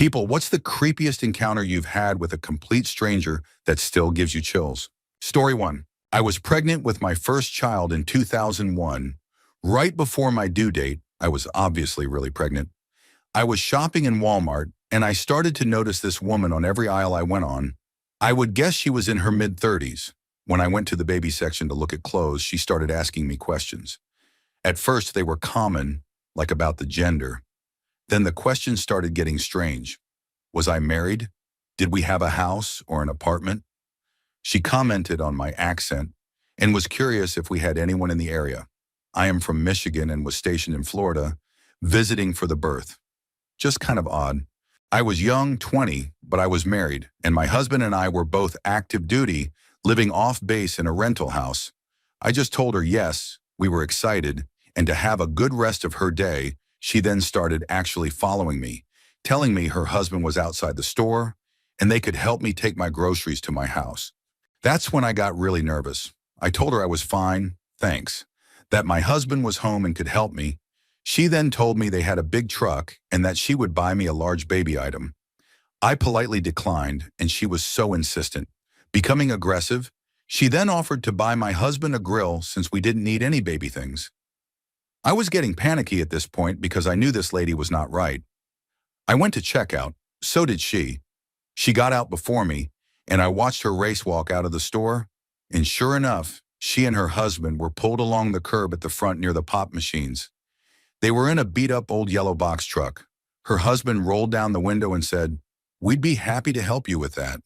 People, what's the creepiest encounter you've had with a complete stranger that still gives you chills? Story 1. I was pregnant with my first child in 2001. Right before my due date, I was obviously really pregnant. I was shopping in Walmart, and I started to notice this woman on every aisle I went on. I would guess she was in her mid-30s. When I went to the baby section to look at clothes, she started asking me questions. At first, they were common, like about the gender. Then the questions started getting strange. Was I married? Did we have a house or an apartment? She commented on my accent and was curious if we had anyone in the area. I am from Michigan and was stationed in Florida, visiting for the birth. Just kind of odd. I was young, 20, but I was married, and my husband and I were both active duty, living off base in a rental house. I just told her yes, we were excited, and to have a good rest of her day, she then started actually following me, telling me her husband was outside the store, and they could help me take my groceries to my house. That's when I got really nervous. I told her I was fine, thanks, that my husband was home and could help me. She then told me they had a big truck and that she would buy me a large baby item. I politely declined, and she was so insistent. Becoming aggressive, she then offered to buy my husband a grill since we didn't need any baby things. I was getting panicky at this point because I knew this lady was not right. I went to checkout, so did she. She got out before me, and I watched her race walk out of the store, and sure enough, she and her husband were pulled along the curb at the front near the pop machines. They were in a beat-up old yellow box truck. Her husband rolled down the window and said, "We'd be happy to help you with that."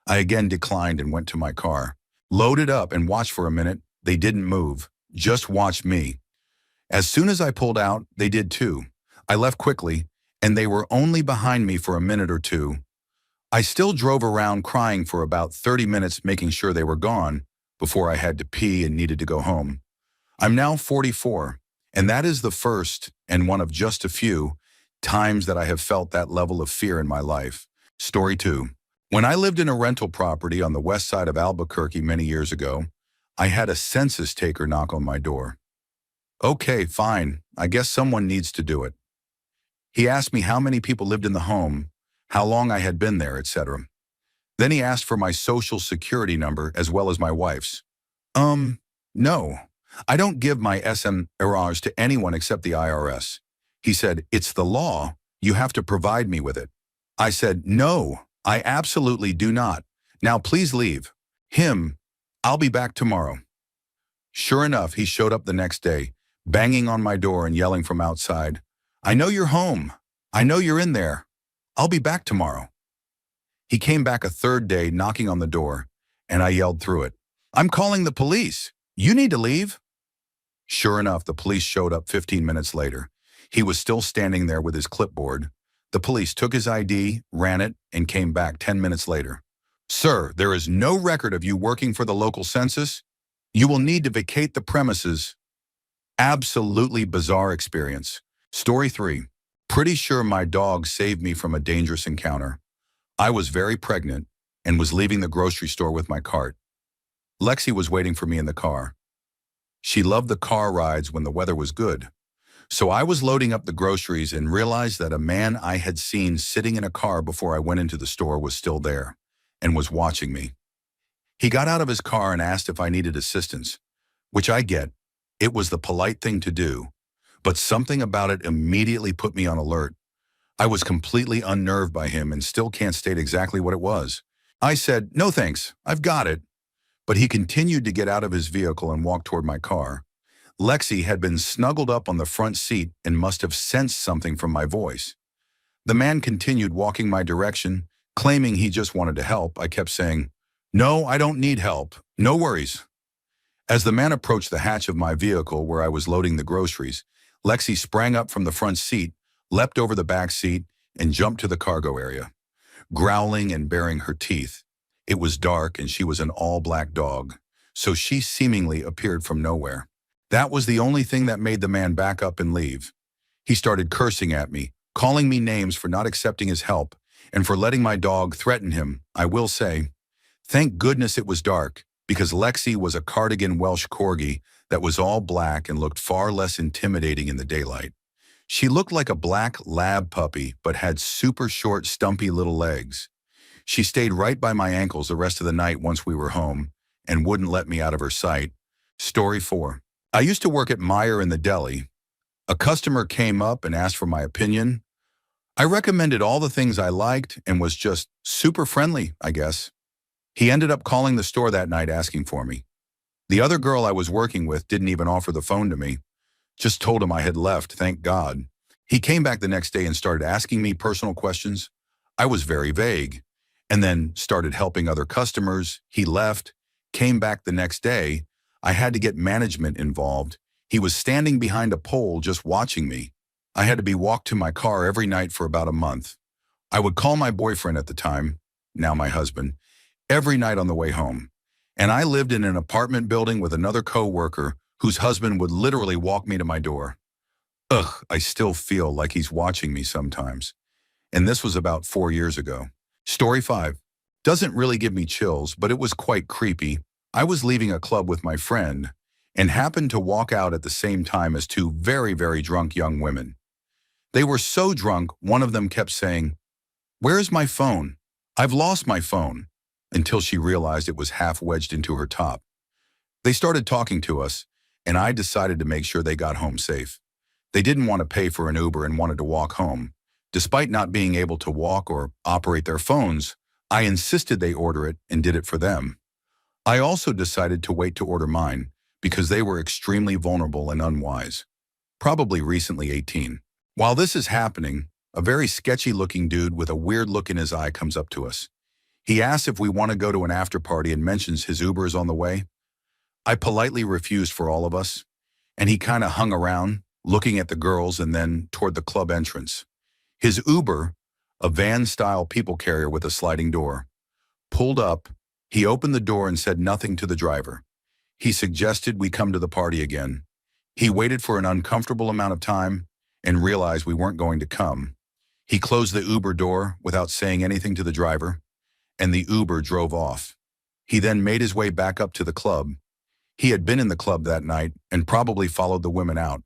I again declined and went to my car. Loaded up and watched for a minute. They didn't move, just watched me. As soon as I pulled out, they did too. I left quickly, and they were only behind me for a minute or two. I still drove around crying for about 30 minutes, making sure they were gone before I had to pee and needed to go home. I'm now 44, and that is the first and one of just a few times that I have felt that level of fear in my life. Story 2. When I lived in a rental property on the west side of Albuquerque many years ago, I had a census taker knock on my door. Okay, fine, I guess someone needs to do it. He asked me how many people lived in the home, how long I had been there, etc. Then he asked for my social security number as well as my wife's. No, I don't give my SMRs to anyone except the IRS. He said, "It's the law, you have to provide me with it." I said, "No, I absolutely do not. Now please leave." I'll be back tomorrow. Sure enough, he showed up the next day, banging on my door and yelling from outside, "I know you're home. I know you're in there. I'll be back tomorrow." He came back a third day, knocking on the door, and I yelled through it, "I'm calling the police. You need to leave." Sure enough, the police showed up 15 minutes later. He was still standing there with his clipboard. The police took his ID, ran it, and came back 10 minutes later. "Sir, there is no record of you working for the local census. You will need to vacate the premises." Absolutely bizarre experience. Story 3. Pretty sure my dog saved me from a dangerous encounter. I was very pregnant and was leaving the grocery store with my cart. Lexi was waiting for me in the car. She loved the car rides when the weather was good. So I was loading up the groceries and realized that a man I had seen sitting in a car before I went into the store was still there and was watching me. He got out of his car and asked if I needed assistance, which I get. It was the polite thing to do, but something about it immediately put me on alert. I was completely unnerved by him and still can't state exactly what it was. I said, "No thanks, I've got it." But he continued to get out of his vehicle and walk toward my car. Lexi had been snuggled up on the front seat and must have sensed something from my voice. The man continued walking my direction, claiming he just wanted to help. I kept saying, "No, I don't need help. No worries." As the man approached the hatch of my vehicle where I was loading the groceries, Lexi sprang up from the front seat, leapt over the back seat, and jumped to the cargo area, growling and baring her teeth. It was dark and she was an all-black dog, so she seemingly appeared from nowhere. That was the only thing that made the man back up and leave. He started cursing at me, calling me names for not accepting his help, and for letting my dog threaten him. I will say, thank goodness it was dark, because Lexi was a cardigan Welsh Corgi that was all black and looked far less intimidating in the daylight. She looked like a black lab puppy, but had super short, stumpy little legs. She stayed right by my ankles the rest of the night once we were home and wouldn't let me out of her sight. Story 4. I used to work at Meyer in the deli. A customer came up and asked for my opinion. I recommended all the things I liked and was just super friendly, I guess. He ended up calling the store that night asking for me. The other girl I was working with didn't even offer the phone to me. Just told him I had left, thank God. He came back the next day and started asking me personal questions. I was very vague, and then started helping other customers. He left, came back the next day. I had to get management involved. He was standing behind a pole just watching me. I had to be walked to my car every night for about a month. I would call my boyfriend at the time, now my husband, every night on the way home. And I lived in an apartment building with another co-worker whose husband would literally walk me to my door. Ugh, I still feel like he's watching me sometimes. And this was about 4 years ago. Story 5. Doesn't really give me chills, but it was quite creepy. I was leaving a club with my friend and happened to walk out at the same time as two very, very drunk young women. They were so drunk, one of them kept saying, "Where's my phone? I've lost my phone," until she realized it was half wedged into her top. They started talking to us, and I decided to make sure they got home safe. They didn't want to pay for an Uber and wanted to walk home. Despite not being able to walk or operate their phones, I insisted they order it and did it for them. I also decided to wait to order mine because they were extremely vulnerable and unwise, probably recently 18. While this is happening, a very sketchy-looking dude with a weird look in his eye comes up to us. He asks if we want to go to an after party and mentions his Uber is on the way. I politely refused for all of us, and he kind of hung around, looking at the girls and then toward the club entrance. His Uber, a van-style people carrier with a sliding door, pulled up. He opened the door and said nothing to the driver. He suggested we come to the party again. He waited for an uncomfortable amount of time and realized we weren't going to come. He closed the Uber door without saying anything to the driver, and the Uber drove off. He then made his way back up to the club. He had been in the club that night and probably followed the women out.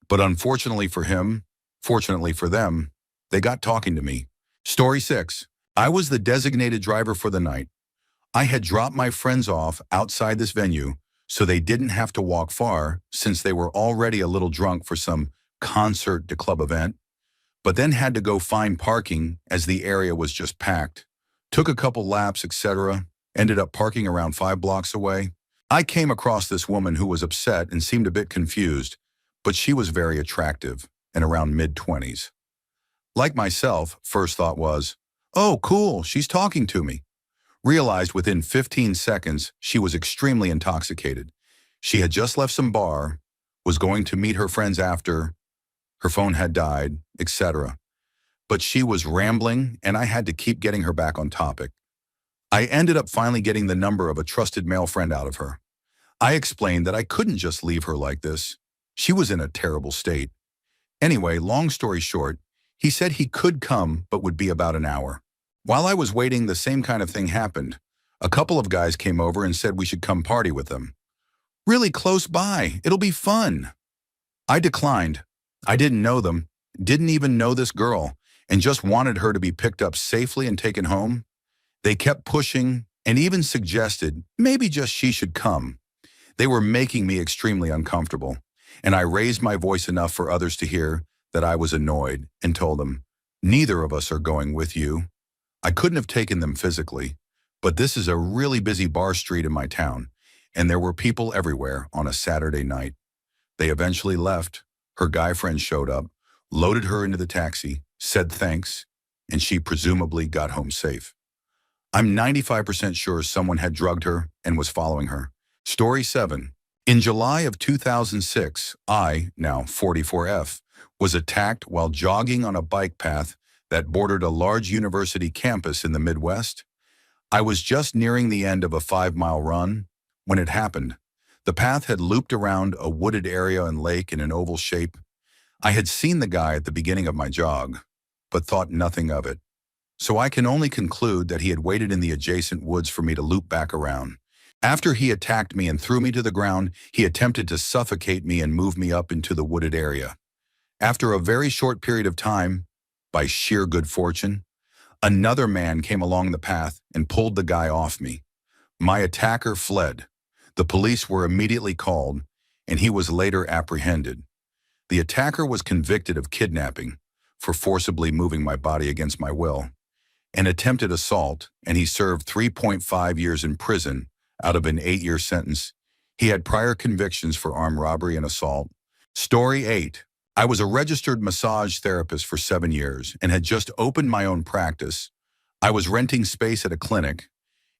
But unfortunately for him, fortunately for them, they got talking to me. Story 6. I was the designated driver for the night. I had dropped my friends off outside this venue so they didn't have to walk far since they were already a little drunk for some concert to club event, but then had to go find parking as the area was just packed. Took a couple laps, etc. Ended up parking around 5 blocks away. I came across this woman who was upset and seemed a bit confused, but she was very attractive and around mid-20s. Like myself, first thought was, "Oh, cool, she's talking to me." Realized within 15 seconds she was extremely intoxicated. She had just left some bar, was going to meet her friends after, her phone had died, etc. But she was rambling and I had to keep getting her back on topic. I ended up finally getting the number of a trusted male friend out of her. I explained that I couldn't just leave her like this. She was in a terrible state. Anyway, long story short, he said he could come but would be about an hour. While I was waiting, the same kind of thing happened. A couple of guys came over and said we should come party with them. Really close by, it'll be fun. I declined. I didn't know them, didn't even know this girl, and just wanted her to be picked up safely and taken home. They kept pushing and even suggested maybe just she should come. They were making me extremely uncomfortable, and I raised my voice enough for others to hear that I was annoyed and told them, "Neither of us are going with you." I couldn't have taken them physically, but this is a really busy bar street in my town, and there were people everywhere on a Saturday night. They eventually left. Her guy friend showed up, loaded her into the taxi, said thanks, and she presumably got home safe. I'm 95% sure someone had drugged her and was following her. Story 7. In July of 2006, I, now 44F, was attacked while jogging on a bike path that bordered a large university campus in the Midwest. I was just nearing the end of a 5-mile run when it happened. The path had looped around a wooded area and lake in an oval shape. I had seen the guy at the beginning of my jog, but thought nothing of it. So I can only conclude that he had waited in the adjacent woods for me to loop back around. After he attacked me and threw me to the ground, he attempted to suffocate me and move me up into the wooded area. After a very short period of time, by sheer good fortune, another man came along the path and pulled the guy off me. My attacker fled. The police were immediately called, and he was later apprehended. The attacker was convicted of kidnapping for forcibly moving my body against my will, and attempted assault, and he served 3.5 years in prison out of an 8-year sentence. He had prior convictions for armed robbery and assault. Story 8. I was a registered massage therapist for 7 years and had just opened my own practice. I was renting space at a clinic,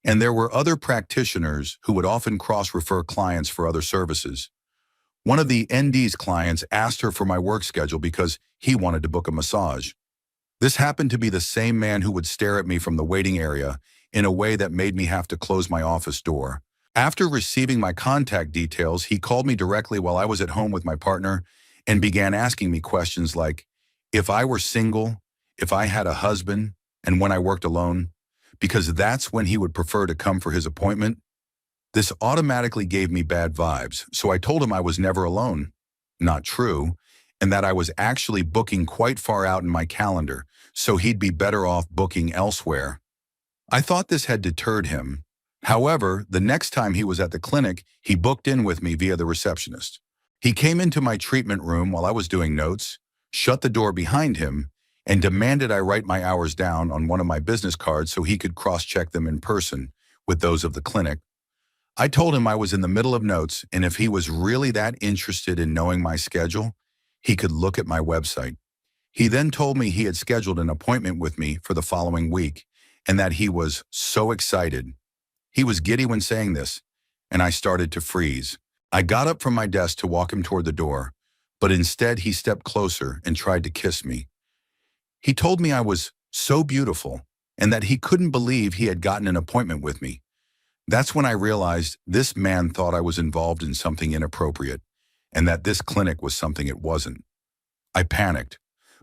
and there were other practitioners who would often cross-refer clients for other services. One of the ND's clients asked her for my work schedule because he wanted to book a massage. This happened to be the same man who would stare at me from the waiting area in a way that made me have to close my office door. After receiving my contact details, he called me directly while I was at home with my partner and began asking me questions like, if I were single, if I had a husband, and when I worked alone, because that's when he would prefer to come for his appointment. This automatically gave me bad vibes, so I told him I was never alone. Not true, and that I was actually booking quite far out in my calendar, so he'd be better off booking elsewhere. I thought this had deterred him. However, the next time he was at the clinic, he booked in with me via the receptionist. He came into my treatment room while I was doing notes, shut the door behind him, and demanded I write my hours down on one of my business cards so he could cross-check them in person with those of the clinic. I told him I was in the middle of notes, and if he was really that interested in knowing my schedule, he could look at my website. He then told me he had scheduled an appointment with me for the following week, and that he was so excited. He was giddy when saying this, and I started to freeze. I got up from my desk to walk him toward the door, but instead he stepped closer and tried to kiss me. He told me I was so beautiful, and that he couldn't believe he had gotten an appointment with me. That's when I realized this man thought I was involved in something inappropriate, and that this clinic was something it wasn't. I panicked,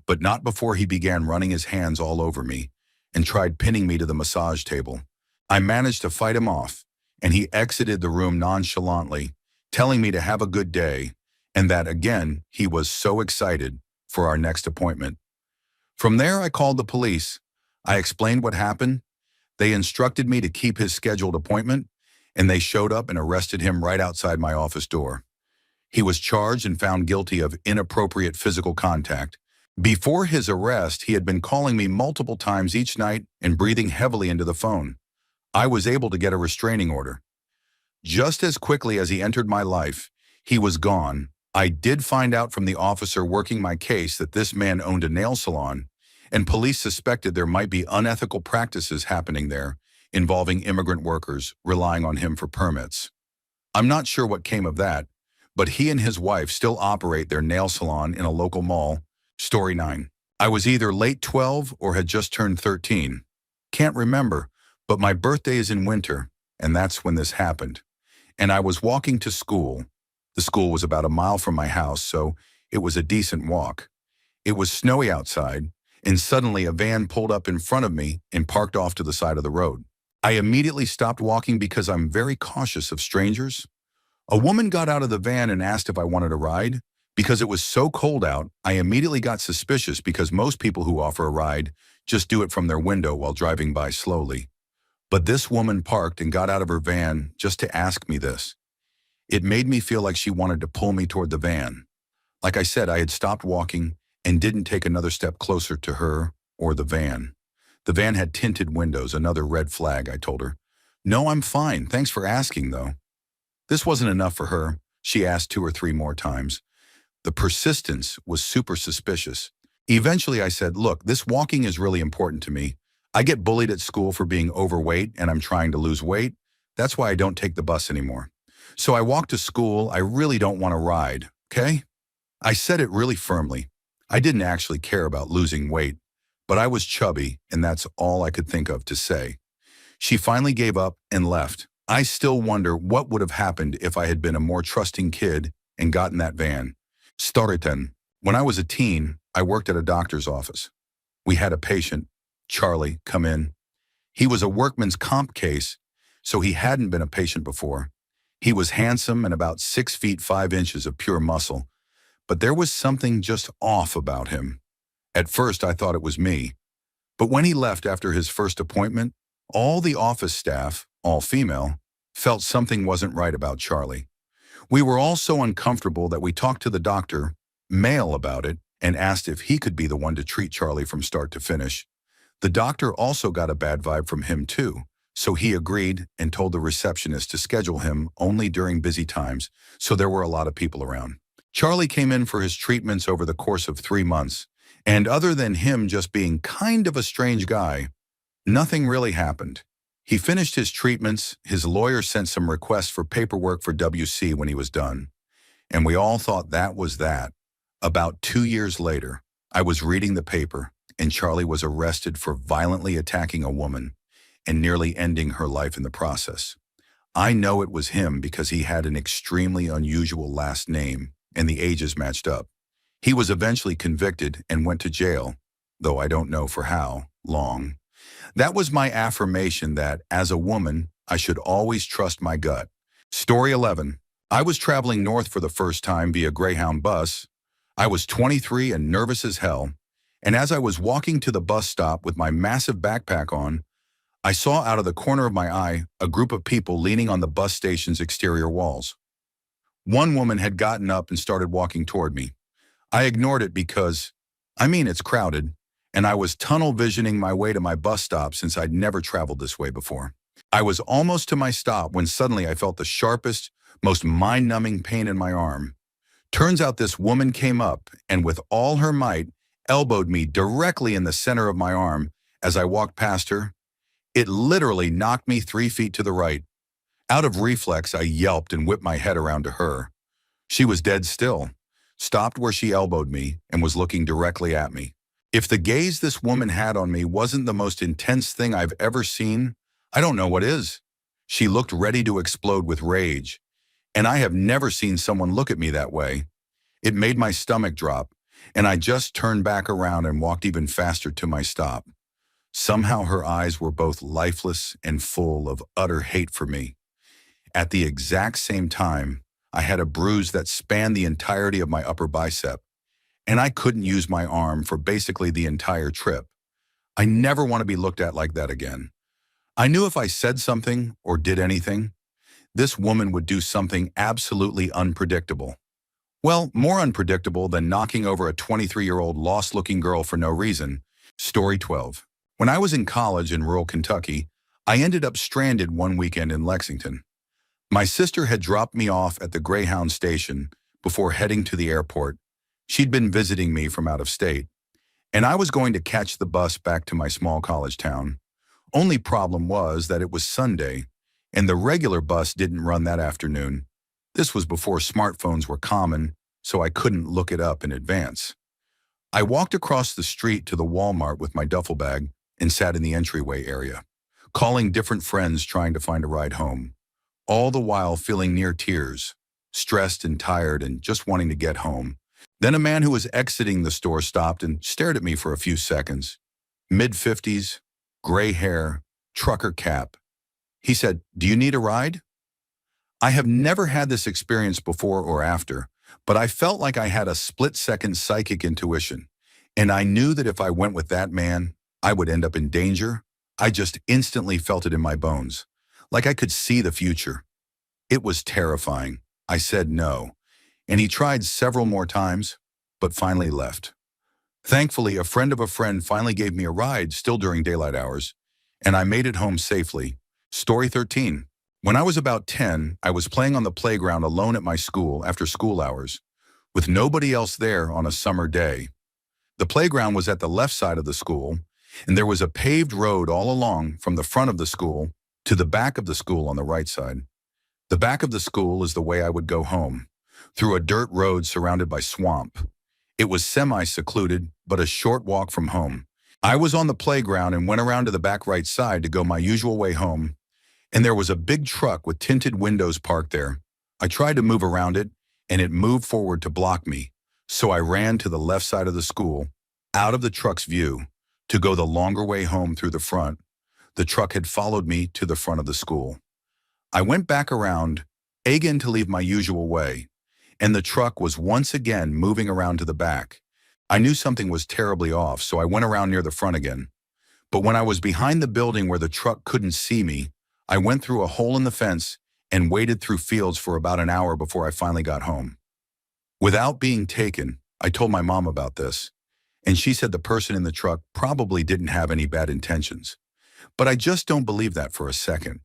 but not before he began running his hands all over me and tried pinning me to the massage table. I managed to fight him off, and he exited the room nonchalantly, telling me to have a good day, and that again, he was so excited for our next appointment. From there, I called the police. I explained what happened. They instructed me to keep his scheduled appointment, and they showed up and arrested him right outside my office door. He was charged and found guilty of inappropriate physical contact. Before his arrest, he had been calling me multiple times each night and breathing heavily into the phone. I was able to get a restraining order. Just as quickly as he entered my life, he was gone. I did find out from the officer working my case that this man owned a nail salon, and police suspected there might be unethical practices happening there involving immigrant workers relying on him for permits. I'm not sure what came of that, but he and his wife still operate their nail salon in a local mall. Story 9. I was either late 12 or had just turned 13. Can't remember, but my birthday is in winter, and that's when this happened. And I was walking to school. The school was about a mile from my house, so it was a decent walk. It was snowy outside, and suddenly a van pulled up in front of me and parked off to the side of the road. I immediately stopped walking because I'm very cautious of strangers. A woman got out of the van and asked if I wanted a ride. Because it was so cold out, I immediately got suspicious because most people who offer a ride just do it from their window while driving by slowly. But this woman parked and got out of her van just to ask me this. It made me feel like she wanted to pull me toward the van. Like I said, I had stopped walking and didn't take another step closer to her or the van. The van had tinted windows, another red flag, I told her. No, I'm fine. Thanks for asking, though. This wasn't enough for her. She asked 2 or 3 more times. The persistence was super suspicious. Eventually, I said, look, this walking is really important to me. I get bullied at school for being overweight, and I'm trying to lose weight. That's why I don't take the bus anymore. So I walk to school. I really don't want to ride, okay? I said it really firmly. I didn't actually care about losing weight, but I was chubby, and that's all I could think of to say. She finally gave up and left. I still wonder what would have happened if I had been a more trusting kid and gotten that van. Story 10. When I was a teen, I worked at a doctor's office. We had a patient, Charlie, come in. He was a workman's comp case, so he hadn't been a patient before. He was handsome and about 6 feet 5 inches of pure muscle, but there was something just off about him. At first, I thought it was me, but when he left after his first appointment, all the office staff, all female, felt something wasn't right about Charlie. We were all so uncomfortable that we talked to the doctor, male, about it and asked if he could be the one to treat Charlie from start to finish. The doctor also got a bad vibe from him too, so he agreed and told the receptionist to schedule him only during busy times, so there were a lot of people around. Charlie came in for his treatments over the course of 3 months, and other than him just being kind of a strange guy, nothing really happened. He finished his treatments, his lawyer sent some requests for paperwork for WC when he was done, and we all thought that was that. About 2 years later, I was reading the paper, and Charlie was arrested for violently attacking a woman and nearly ending her life in the process. I know it was him because he had an extremely unusual last name, and the ages matched up. He was eventually convicted and went to jail, though I don't know for how long. That was my affirmation that, as a woman, I should always trust my gut. Story 11. I was traveling north for the first time via Greyhound bus. I was 23 and nervous as hell, and as I was walking to the bus stop with my massive backpack on, I saw out of the corner of my eye a group of people leaning on the bus station's exterior walls. One woman had gotten up and started walking toward me. I ignored it because, it's crowded, and I was tunnel visioning my way to my bus stop since I'd never traveled this way before. I was almost to my stop when suddenly I felt the sharpest, most mind-numbing pain in my arm. Turns out this woman came up and with all her might elbowed me directly in the center of my arm as I walked past her. It literally knocked me 3 feet to the right. Out of reflex, I yelped and whipped my head around to her. She was dead still, stopped where she elbowed me, and was looking directly at me. If the gaze this woman had on me wasn't the most intense thing I've ever seen, I don't know what is. She looked ready to explode with rage, and I have never seen someone look at me that way. It made my stomach drop, and I just turned back around and walked even faster to my stop. Somehow her eyes were both lifeless and full of utter hate for me. At the exact same time, I had a bruise that spanned the entirety of my upper bicep, and I couldn't use my arm for basically the entire trip. I never want to be looked at like that again. I knew if I said something or did anything, this woman would do something absolutely unpredictable. Well, more unpredictable than knocking over a 23-year-old lost-looking girl for no reason. Story 12. When I was in college in rural Kentucky, I ended up stranded one weekend in Lexington. My sister had dropped me off at the Greyhound station before heading to the airport. She'd been visiting me from out of state, and I was going to catch the bus back to my small college town. Only problem was that it was Sunday, and the regular bus didn't run that afternoon. This was before smartphones were common, so I couldn't look it up in advance. I walked across the street to the Walmart with my duffel bag and sat in the entryway area, calling different friends trying to find a ride home, all the while feeling near tears, stressed and tired and just wanting to get home. Then a man who was exiting the store stopped and stared at me for a few seconds. Mid-50s, gray hair, trucker cap. He said, "Do you need a ride?" I have never had this experience before or after, but I felt like I had a split-second psychic intuition, and I knew that if I went with that man, I would end up in danger. I just instantly felt it in my bones, like I could see the future. It was terrifying. I said no, and he tried several more times, but finally left. Thankfully, a friend of a friend finally gave me a ride, still during daylight hours, and I made it home safely. Story 13. When I was about 10, I was playing on the playground alone at my school after school hours, with nobody else there on a summer day. The playground was at the left side of the school, and there was a paved road all along from the front of the school to the back of the school on the right side. The back of the school is the way I would go home, through a dirt road surrounded by swamp. It was semi-secluded, but a short walk from home. I was on the playground and went around to the back right side to go my usual way home, and there was a big truck with tinted windows parked there. I tried to move around it, and it moved forward to block me, so I ran to the left side of the school, out of the truck's view, to go the longer way home through the front. The truck had followed me to the front of the school. I went back around, again to leave my usual way, and the truck was once again moving around to the back. I knew something was terribly off, so I went around near the front again. But when I was behind the building where the truck couldn't see me, I went through a hole in the fence and waded through fields for about an hour before I finally got home. Without being taken, I told my mom about this, and she said the person in the truck probably didn't have any bad intentions. But I just don't believe that for a second.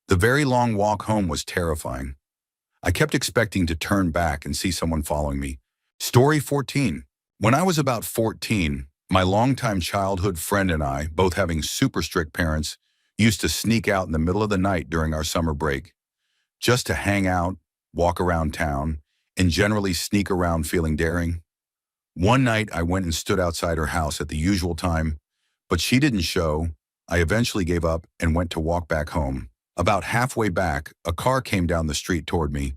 The very long walk home was terrifying. I kept expecting to turn back and see someone following me. Story 14. When I was about 14, my longtime childhood friend and I, both having super strict parents, used to sneak out in the middle of the night during our summer break, just to hang out, walk around town, and generally sneak around feeling daring. One night I went and stood outside her house at the usual time, but she didn't show. I eventually gave up and went to walk back home. About halfway back, a car came down the street toward me.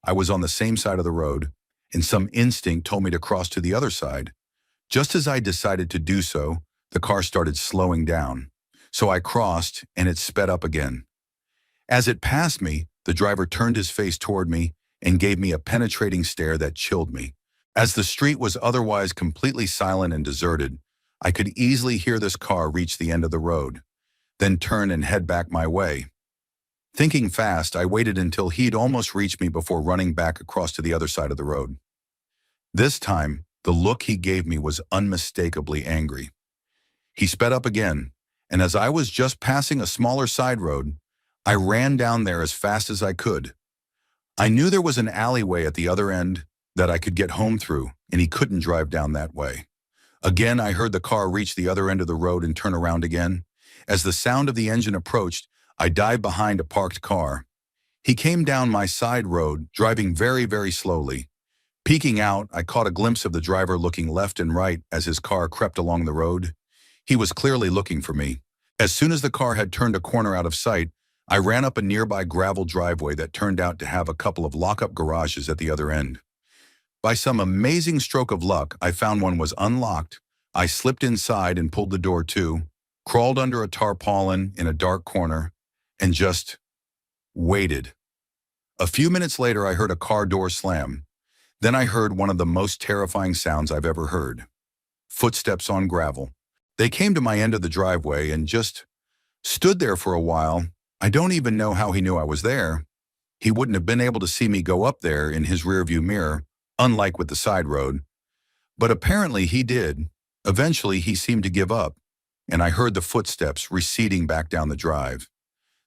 I was on the same side of the road, and some instinct told me to cross to the other side. Just as I decided to do so, the car started slowing down. So I crossed, and it sped up again. As it passed me, the driver turned his face toward me and gave me a penetrating stare that chilled me. As the street was otherwise completely silent and deserted, I could easily hear this car reach the end of the road, then turn and head back my way. Thinking fast, I waited until he'd almost reached me before running back across to the other side of the road. This time, the look he gave me was unmistakably angry. He sped up again, and as I was just passing a smaller side road, I ran down there as fast as I could. I knew there was an alleyway at the other end that I could get home through, and he couldn't drive down that way. Again, I heard the car reach the other end of the road and turn around again. As the sound of the engine approached, I dived behind a parked car. He came down my side road, driving very, very slowly. Peeking out, I caught a glimpse of the driver looking left and right as his car crept along the road. He was clearly looking for me. As soon as the car had turned a corner out of sight, I ran up a nearby gravel driveway that turned out to have a couple of lock-up garages at the other end. By some amazing stroke of luck, I found one was unlocked. I slipped inside and pulled the door to, crawled under a tarpaulin in a dark corner, and just waited. A few minutes later, I heard a car door slam. Then I heard one of the most terrifying sounds I've ever heard. Footsteps on gravel. They came to my end of the driveway and just stood there for a while. I don't even know how he knew I was there. He wouldn't have been able to see me go up there in his rearview mirror, unlike with the side road. But apparently he did. Eventually he seemed to give up, and I heard the footsteps receding back down the drive.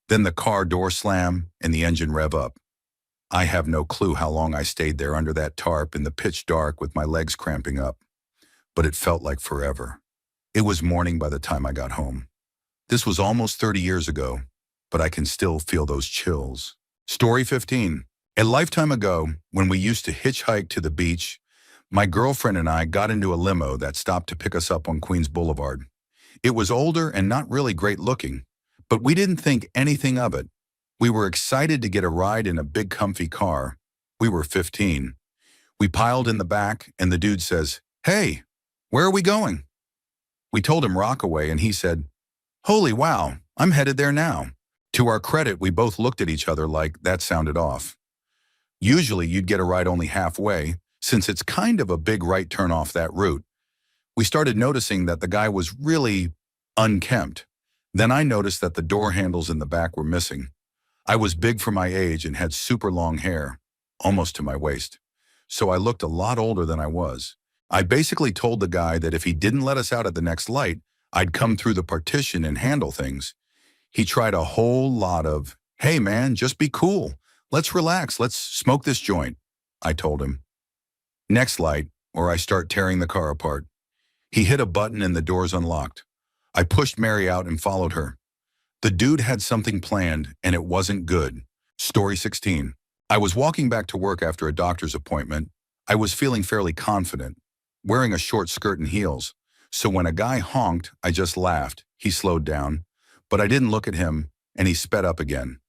Then the car door slam and the engine rev up. I have no clue how long I stayed there under that tarp in the pitch dark with my legs cramping up, but it felt like forever. It was morning by the time I got home. This was almost 30 years ago, but I can still feel those chills. Story 15. A lifetime ago, when we used to hitchhike to the beach, my girlfriend and I got into a limo that stopped to pick us up on Queens Boulevard. It was older and not really great looking, but we didn't think anything of it. We were excited to get a ride in a big comfy car. We were 15. We piled in the back and the dude says, "Hey, where are we going?" We told him Rockaway and he said, "Holy wow, I'm headed there now." To our credit, we both looked at each other like that sounded off. Usually you'd get a ride only halfway, since it's kind of a big right turn off that route. We started noticing that the guy was really unkempt. Then I noticed that the door handles in the back were missing. I was big for my age and had super long hair, almost to my waist. So I looked a lot older than I was. I basically told the guy that if he didn't let us out at the next light, I'd come through the partition and handle things. He tried a whole lot of, "Hey man, just be cool. Let's relax, let's smoke this joint," I told him. Next light, or I start tearing the car apart. He hit a button and the doors unlocked. I pushed Mary out and followed her. The dude had something planned, and it wasn't good. Story 16. I was walking back to work after a doctor's appointment. I was feeling fairly confident, wearing a short skirt and heels. So when a guy honked, I just laughed. He slowed down, but I didn't look at him, and he sped up again.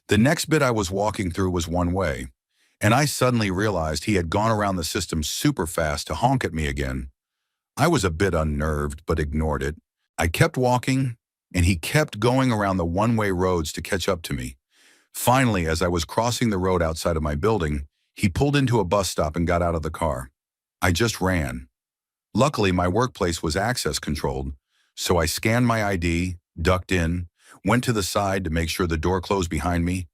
The next bit I was walking through was one way, and I suddenly realized he had gone around the system super fast to honk at me again. I was a bit unnerved, but ignored it. I kept walking, and he kept going around the one-way roads to catch up to me. Finally, as I was crossing the road outside of my building, He pulled into a bus stop and got out of the car. I just ran. Luckily, my workplace was access controlled, so I scanned my ID, ducked in, went to the side to make sure the door closed behind me,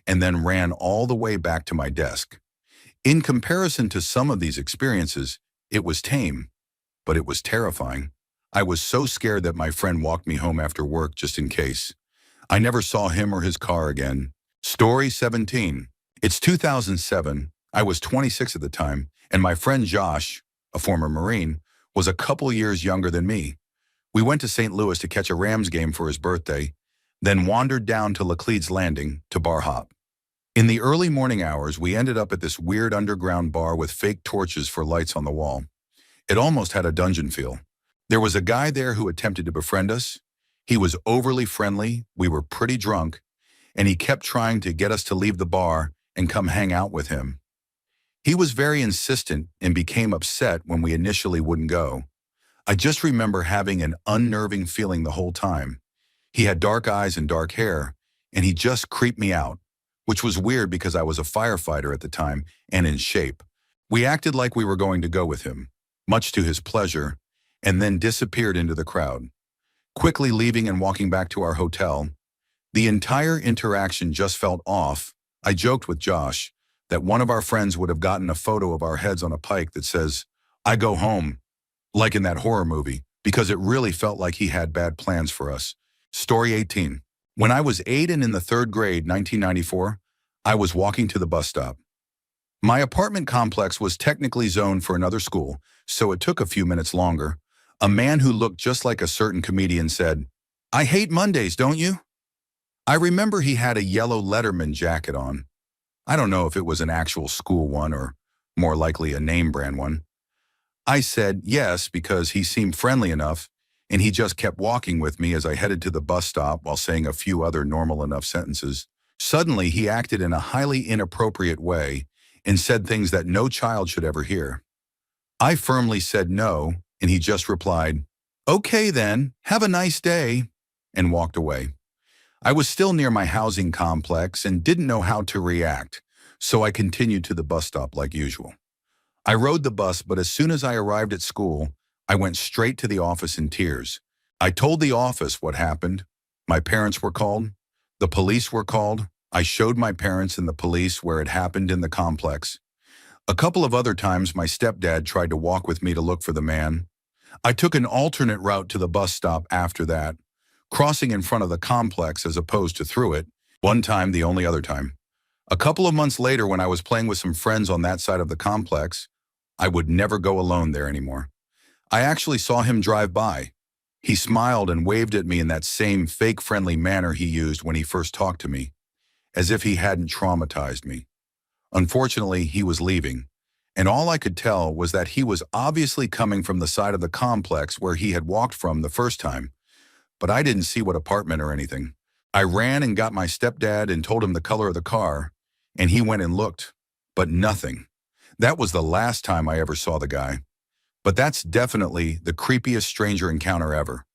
and then ran all the way back to my desk. In comparison to some of these experiences, it was tame, but it was terrifying. I was so scared that my friend walked me home after work just in case. I never saw him or his car again. Story 17. It's 2007. I was 26 at the time, and my friend Josh, a former Marine, was a couple years younger than me. We went to St. Louis to catch a Rams game for his birthday, then wandered down to Laclede's Landing to bar hop. In the early morning hours, we ended up at this weird underground bar with fake torches for lights on the wall. It almost had a dungeon feel. There was a guy there who attempted to befriend us. He was overly friendly, we were pretty drunk, and he kept trying to get us to leave the bar and come hang out with him. He was very insistent and became upset when we initially wouldn't go. I just remember having an unnerving feeling the whole time. He had dark eyes and dark hair, and he just creeped me out, which was weird because I was a firefighter at the time and in shape. We acted like we were going to go with him, much to his pleasure, and then disappeared into the crowd, quickly leaving and walking back to our hotel. The entire interaction just felt off. I joked with Josh that one of our friends would have gotten a photo of our heads on a pike that says, "I go home," like in that horror movie, because it really felt like he had bad plans for us. Story 18. When I was 8 and in the 3rd grade, 1994, I was walking to the bus stop. My apartment complex was technically zoned for another school, so it took a few minutes longer. A man who looked just like a certain comedian said, "I hate Mondays, don't you?" I remember he had a yellow Letterman jacket on. I don't know if it was an actual school one or more likely a name brand one. I said yes because he seemed friendly enough, and he just kept walking with me as I headed to the bus stop while saying a few other normal enough sentences. Suddenly, he acted in a highly inappropriate way and said things that no child should ever hear. I firmly said no, and he just replied, "Okay then, have a nice day," and walked away. I was still near my housing complex and didn't know how to react, so I continued to the bus stop like usual. I rode the bus, but as soon as I arrived at school, I went straight to the office in tears. I told the office what happened. My parents were called. The police were called. I showed my parents and the police where it happened in the complex. A couple of other times, my stepdad tried to walk with me to look for the man. I took an alternate route to the bus stop after that, crossing in front of the complex as opposed to through it, one time the only other time. A couple of months later, when I was playing with some friends on that side of the complex, I would never go alone there anymore. I actually saw him drive by. He smiled and waved at me in that same fake friendly manner he used when he first talked to me, as if he hadn't traumatized me. Unfortunately, he was leaving, and all I could tell was that he was obviously coming from the side of the complex where he had walked from the first time, but I didn't see what apartment or anything. I ran and got my stepdad and told him the color of the car, and he went and looked, but nothing. That was the last time I ever saw the guy. But that's definitely the creepiest stranger encounter ever.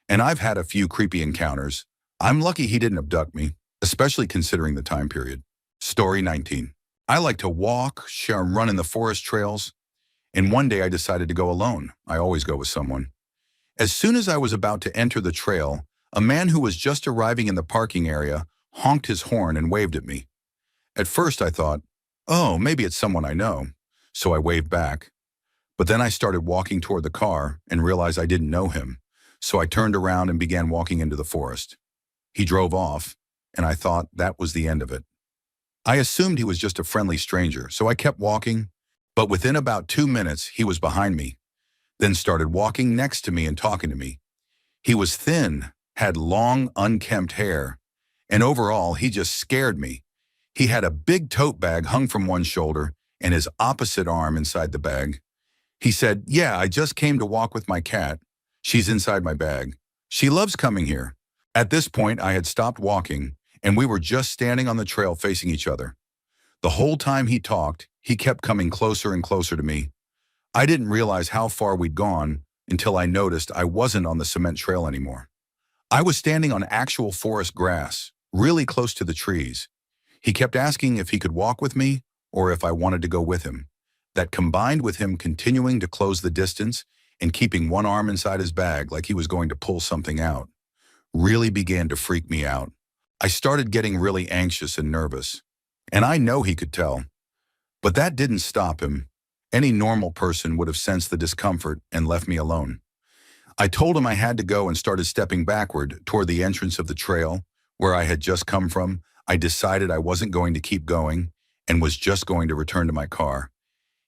And I've had a few creepy encounters. I'm lucky he didn't abduct me, especially considering the time period. Story 19. I like to walk, share and run in the forest trails, and one day I decided to go alone. I always go with someone. As soon as I was about to enter the trail, a man who was just arriving in the parking area honked his horn and waved at me. At first I thought, oh, maybe it's someone I know, so I waved back. But then I started walking toward the car and realized I didn't know him, so I turned around and began walking into the forest. He drove off, and I thought that was the end of it. I assumed he was just a friendly stranger, so I kept walking, but within about 2 minutes, he was behind me, then started walking next to me and talking to me. He was thin, had long, unkempt hair, and overall, he just scared me. He had a big tote bag hung from one shoulder and his opposite arm inside the bag. He said, "Yeah, I just came to walk with my cat. She's inside my bag. She loves coming here." At this point, I had stopped walking, and we were just standing on the trail facing each other. The whole time he talked, he kept coming closer and closer to me. I didn't realize how far we'd gone until I noticed I wasn't on the cement trail anymore. I was standing on actual forest grass, really close to the trees. He kept asking if he could walk with me, or if I wanted to go with him. That combined with him continuing to close the distance and keeping one arm inside his bag like he was going to pull something out, really began to freak me out. I started getting really anxious and nervous. And I know he could tell. But that didn't stop him. Any normal person would have sensed the discomfort and left me alone. I told him I had to go and started stepping backward toward the entrance of the trail where I had just come from. I decided I wasn't going to keep going and was just going to return to my car.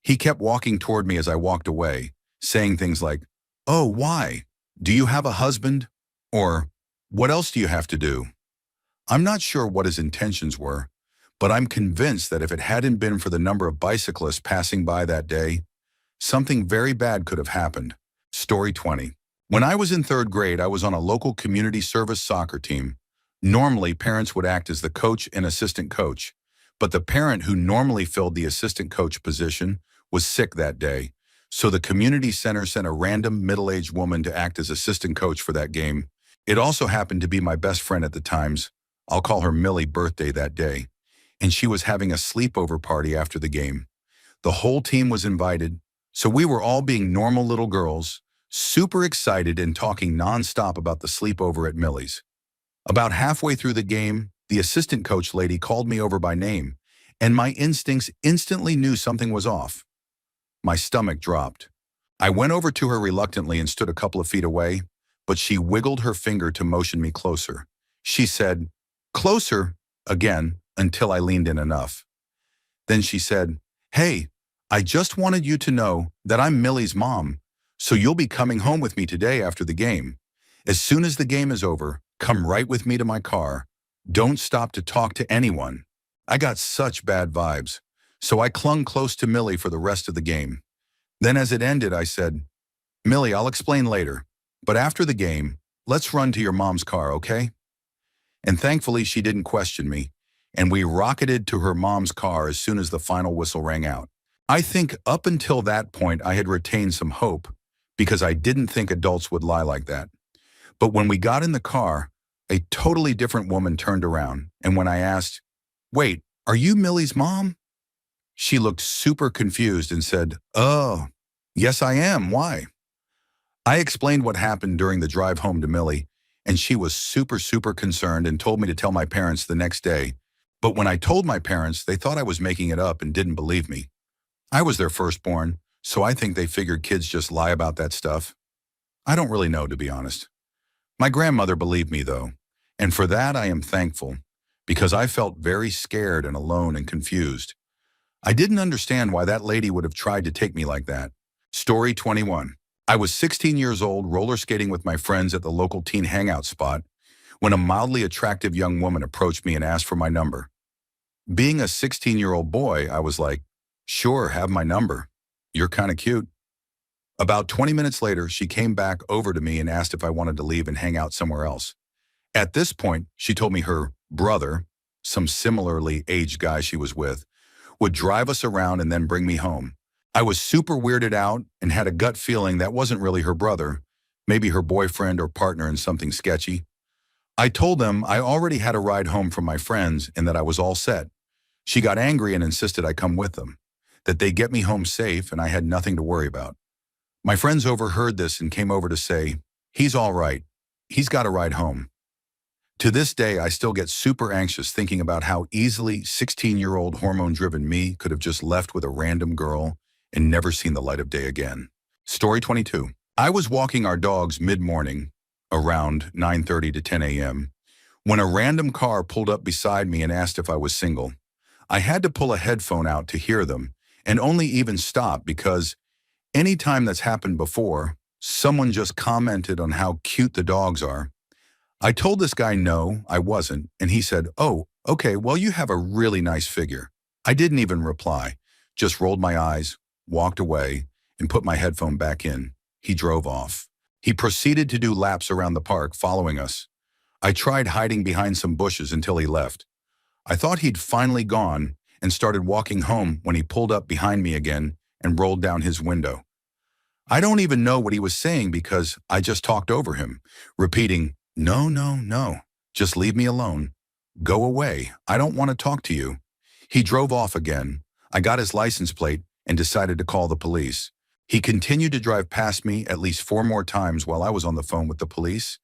He kept walking toward me as I walked away, saying things like, "Oh, why? Do you have a husband?" Or, "What else do you have to do?" I'm not sure what his intentions were, but I'm convinced that if it hadn't been for the number of bicyclists passing by that day, something very bad could have happened. Story 20. When I was in third grade, I was on a local community service soccer team. Normally, parents would act as the coach and assistant coach, but the parent who normally filled the assistant coach position was sick that day, so the community center sent a random middle-aged woman to act as assistant coach for that game. It also happened to be my best friend at the time's, I'll call her Millie, birthday that day, and she was having a sleepover party after the game. The whole team was invited, so we were all being normal little girls, super excited and talking nonstop about the sleepover at Millie's. About halfway through the game, the assistant coach lady called me over by name, and my instincts instantly knew something was off. My stomach dropped. I went over to her reluctantly and stood a couple of feet away, but she wiggled her finger to motion me closer. She said, "Closer," again, until I leaned in enough. Then she said, "Hey, I just wanted you to know that I'm Millie's mom, so you'll be coming home with me today after the game. As soon as the game is over, come right with me to my car. Don't stop to talk to anyone." I got such bad vibes, so I clung close to Millie for the rest of the game. Then as it ended, I said, "Millie, I'll explain later, but after the game, let's run to your mom's car, okay?" And thankfully, she didn't question me, and we rocketed to her mom's car as soon as the final whistle rang out. I think up until that point, I had retained some hope because I didn't think adults would lie like that. But when we got in the car, a totally different woman turned around, and when I asked, "Wait, are you Millie's mom?" she looked super confused and said, "Oh, yes I am, why?" I explained what happened during the drive home to Millie, and she was super concerned and told me to tell my parents the next day. But when I told my parents, they thought I was making it up and didn't believe me. I was their firstborn, so I think they figured kids just lie about that stuff. I don't really know, to be honest. My grandmother believed me, though, and for that I am thankful, because I felt very scared and alone and confused. I didn't understand why that lady would have tried to take me like that. Story 21. I was 16 years old, roller skating with my friends at the local teen hangout spot, when a mildly attractive young woman approached me and asked for my number. Being a 16-year-old boy, I was like, "Sure, have my number. You're kind of cute." About 20 minutes later, she came back over to me and asked if I wanted to leave and hang out somewhere else. At this point, she told me her brother, some similarly aged guy she was with, would drive us around and then bring me home. I was super weirded out and had a gut feeling that wasn't really her brother, maybe her boyfriend or partner in something sketchy. I told them I already had a ride home from my friends and that I was all set. She got angry and insisted I come with them, that they get me home safe and I had nothing to worry about. My friends overheard this and came over to say, "He's all right. He's got a ride home." To this day, I still get super anxious thinking about how easily 16-year-old hormone-driven me could have just left with a random girl and never seen the light of day again. Story 22. I was walking our dogs mid-morning, around 9:30 to 10 a.m., when a random car pulled up beside me and asked if I was single. I had to pull a headphone out to hear them, and only even stop because any time that's happened before, someone just commented on how cute the dogs are. I told this guy no, I wasn't, and he said, "Oh, okay, well you have a really nice figure." I didn't even reply, just rolled my eyes, walked away, and put my headphone back in. He drove off. He proceeded to do laps around the park following us. I tried hiding behind some bushes until he left. I thought he'd finally gone and started walking home when he pulled up behind me again and rolled down his window. I don't even know what he was saying because I just talked over him, repeating, "No, no, no, just leave me alone. Go away, I don't want to talk to you." He drove off again. I got his license plate and decided to call the police. He continued to drive past me at least 4 more times while I was on the phone with the police,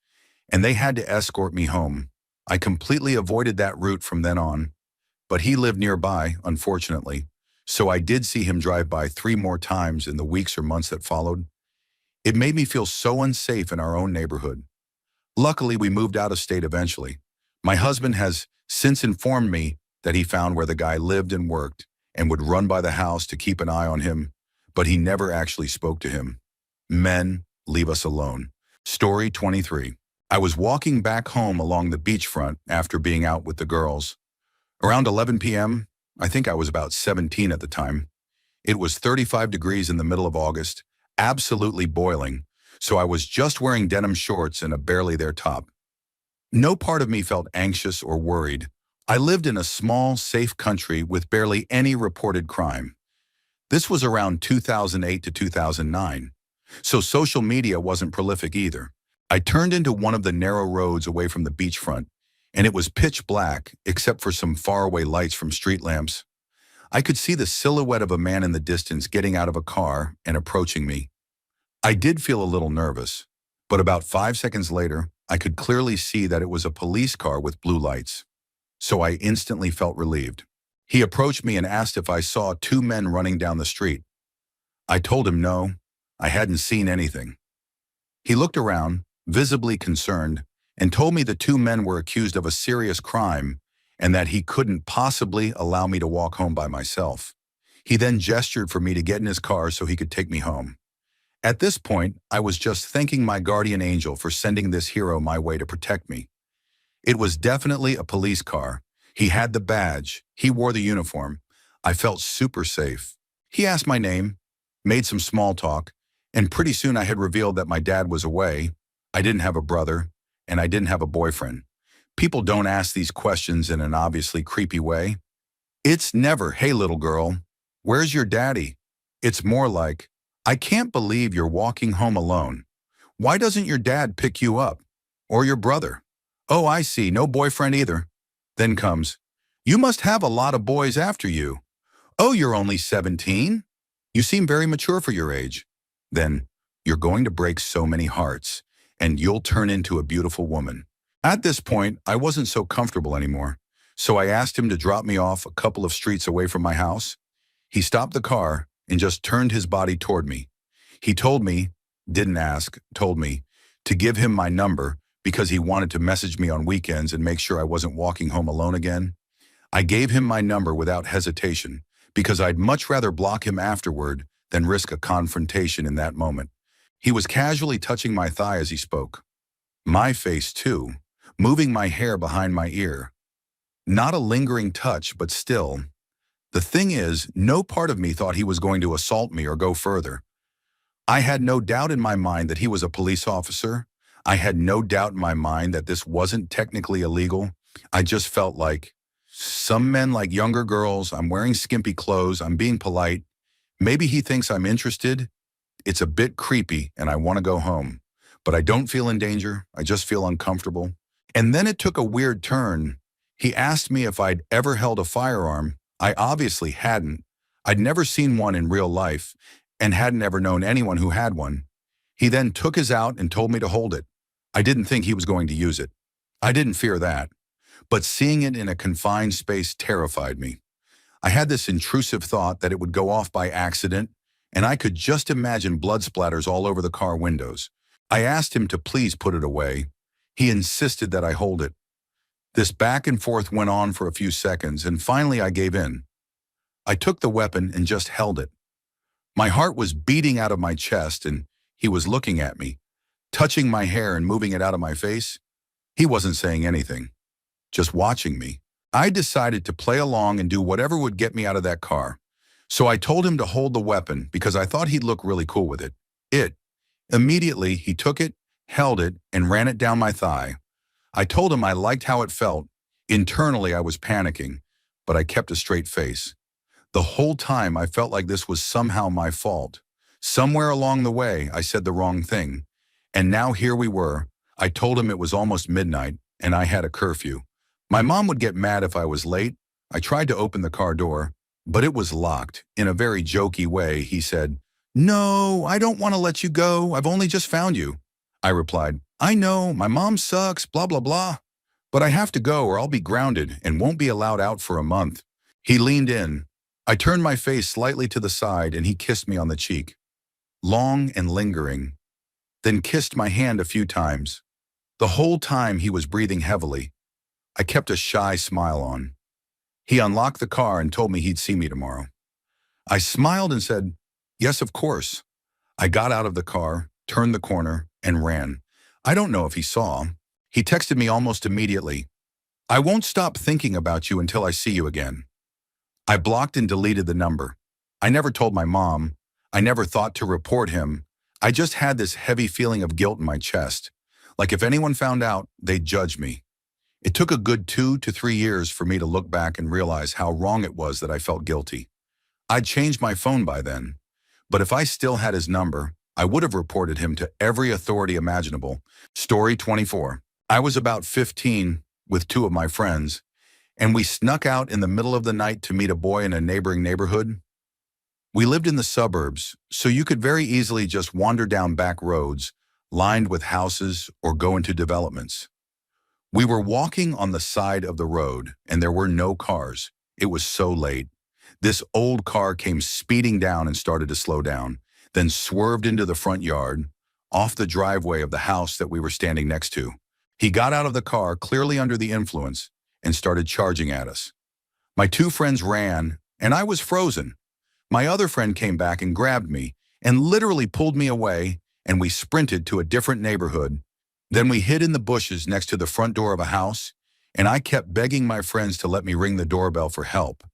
and they had to escort me home. I completely avoided that route from then on, but he lived nearby, unfortunately, so I did see him drive by 3 more times in the weeks or months that followed. It made me feel so unsafe in our own neighborhood. Luckily, we moved out of state eventually. My husband has since informed me that he found where the guy lived and worked and would run by the house to keep an eye on him, but he never actually spoke to him. Men, leave us alone. Story 23. I was walking back home along the beachfront after being out with the girls. Around 11 p.m., I think I was about 17 at the time. It was 35 degrees in the middle of August, absolutely boiling, so I was just wearing denim shorts and a barely there top. No part of me felt anxious or worried. I lived in a small, safe country with barely any reported crime. This was around 2008 to 2009, so social media wasn't prolific either. I turned into one of the narrow roads away from the beachfront, and it was pitch black except for some faraway lights from street lamps. I could see the silhouette of a man in the distance getting out of a car and approaching me. I did feel a little nervous, but about 5 seconds later, I could clearly see that it was a police car with blue lights, so I instantly felt relieved. He approached me and asked if I saw 2 men running down the street. I told him no, I hadn't seen anything. He looked around, visibly concerned, and told me the 2 men were accused of a serious crime and that he couldn't possibly allow me to walk home by myself. He then gestured for me to get in his car so he could take me home. At this point, I was just thanking my guardian angel for sending this hero my way to protect me. It was definitely a police car. He had the badge. He wore the uniform. I felt super safe. He asked my name, made some small talk, and pretty soon I had revealed that my dad was away, I didn't have a brother, and I didn't have a boyfriend. People don't ask these questions in an obviously creepy way. It's never, "Hey, little girl, where's your daddy?" It's more like, "I can't believe you're walking home alone. Why doesn't your dad pick you up? Or your brother? Oh, I see, no boyfriend either." Then comes, "You must have a lot of boys after you. Oh, you're only 17? You seem very mature for your age." Then, "You're going to break so many hearts, and you'll turn into a beautiful woman." At this point, I wasn't so comfortable anymore, so I asked him to drop me off a couple of streets away from my house. He stopped the car and just turned his body toward me. He told me, didn't ask, told me, to give him my number because he wanted to message me on weekends and make sure I wasn't walking home alone again. I gave him my number without hesitation because I'd much rather block him afterward than risk a confrontation in that moment. He was casually touching my thigh as he spoke. My face too, moving my hair behind my ear. Not a lingering touch, but still. The thing is, no part of me thought he was going to assault me or go further. I had no doubt in my mind that he was a police officer. I had no doubt in my mind that this wasn't technically illegal. I just felt like, some men like younger girls, I'm wearing skimpy clothes, I'm being polite. Maybe he thinks I'm interested. It's a bit creepy and I want to go home. But I don't feel in danger, I just feel uncomfortable. And then it took a weird turn. He asked me if I'd ever held a firearm. I obviously hadn't. I'd never seen one in real life and hadn't ever known anyone who had one. He then took his out and told me to hold it. I didn't think he was going to use it. I didn't fear that. But seeing it in a confined space terrified me. I had this intrusive thought that it would go off by accident, and I could just imagine blood splatters all over the car windows. I asked him to please put it away. He insisted that I hold it. This back and forth went on for a few seconds, and finally I gave in. I took the weapon and just held it. My heart was beating out of my chest, and he was looking at me, touching my hair and moving it out of my face. He wasn't saying anything, just watching me. I decided to play along and do whatever would get me out of that car. So I told him to hold the weapon because I thought he'd look really cool with it. Immediately, he took it, held it, and ran it down my thigh. I told him I liked how it felt. Internally, I was panicking, but I kept a straight face. The whole time, I felt like this was somehow my fault. Somewhere along the way, I said the wrong thing. And now here we were. I told him it was almost midnight, and I had a curfew. My mom would get mad if I was late. I tried to open the car door, but it was locked. In a very jokey way, he said, "No, I don't want to let you go. I've only just found you." I replied, "I know, my mom sucks, blah, blah, blah. But I have to go or I'll be grounded and won't be allowed out for a month." He leaned in. I turned my face slightly to the side and he kissed me on the cheek, long and lingering, then kissed my hand a few times. The whole time he was breathing heavily. I kept a shy smile on. He unlocked the car and told me he'd see me tomorrow. I smiled and said, "Yes, of course." I got out of the car, turned the corner, and ran. I don't know if he saw. He texted me almost immediately, "I won't stop thinking about you until I see you again." I blocked and deleted the number. I never told my mom. I never thought to report him. I just had this heavy feeling of guilt in my chest. Like if anyone found out, they'd judge me. It took a good 2 to 3 years for me to look back and realize how wrong it was that I felt guilty. I'd changed my phone by then, but if I still had his number, I would have reported him to every authority imaginable. Story 24. I was about 15 with 2 of my friends, and we snuck out in the middle of the night to meet a boy in a neighboring neighborhood. We lived in the suburbs, so you could very easily just wander down back roads, lined with houses, or go into developments. We were walking on the side of the road, and there were no cars. It was so late. This old car came speeding down and started to slow down, then swerved into the front yard, off the driveway of the house that we were standing next to. He got out of the car, clearly under the influence, and started charging at us. My 2 friends ran, and I was frozen. My other friend came back and grabbed me, and literally pulled me away, and we sprinted to a different neighborhood. Then we hid in the bushes next to the front door of a house, and I kept begging my friends to let me ring the doorbell for help.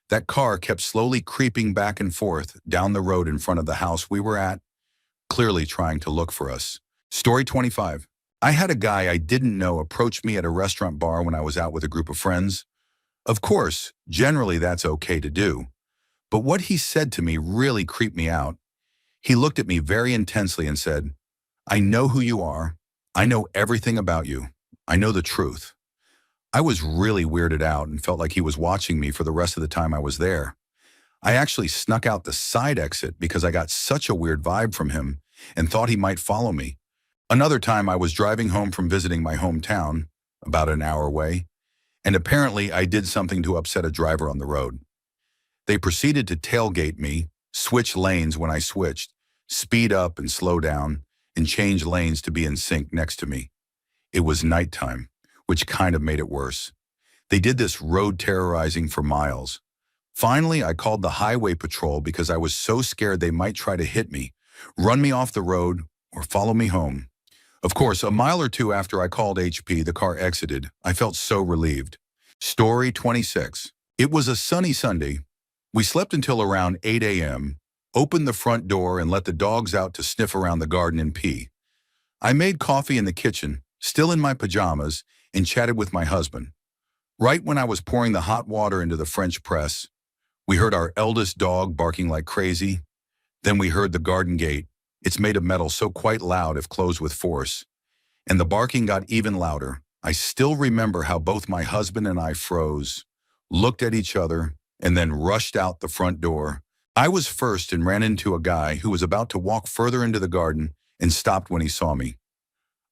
That car kept slowly creeping back and forth down the road in front of the house we were at, clearly trying to look for us. Story 25. I had a guy I didn't know approach me at a restaurant bar when I was out with a group of friends. Of course, generally that's okay to do. But what he said to me really creeped me out. He looked at me very intensely and said, "I know who you are. I know everything about you. I know the truth." I was really weirded out and felt like he was watching me for the rest of the time I was there. I actually snuck out the side exit because I got such a weird vibe from him and thought he might follow me. Another time I was driving home from visiting my hometown, about an hour away, and apparently I did something to upset a driver on the road. They proceeded to tailgate me, switch lanes when I switched, speed up and slow down, and change lanes to be in sync next to me. It was nighttime, which kind of made it worse. They did this road terrorizing for miles. Finally, I called the highway patrol because I was so scared they might try to hit me, run me off the road, or follow me home. Of course, a mile or 2 after I called HP, the car exited. I felt so relieved. Story 26. It was a sunny Sunday. We slept until around 8 a.m., opened the front door and let the dogs out to sniff around the garden and pee. I made coffee in the kitchen, still in my pajamas, and chatted with my husband. Right when I was pouring the hot water into the French press, we heard our eldest dog barking like crazy. Then we heard the garden gate. It's made of metal, so quite loud if closed with force. And the barking got even louder. I still remember how both my husband and I froze, looked at each other, and then rushed out the front door. I was first and ran into a guy who was about to walk further into the garden and stopped when he saw me.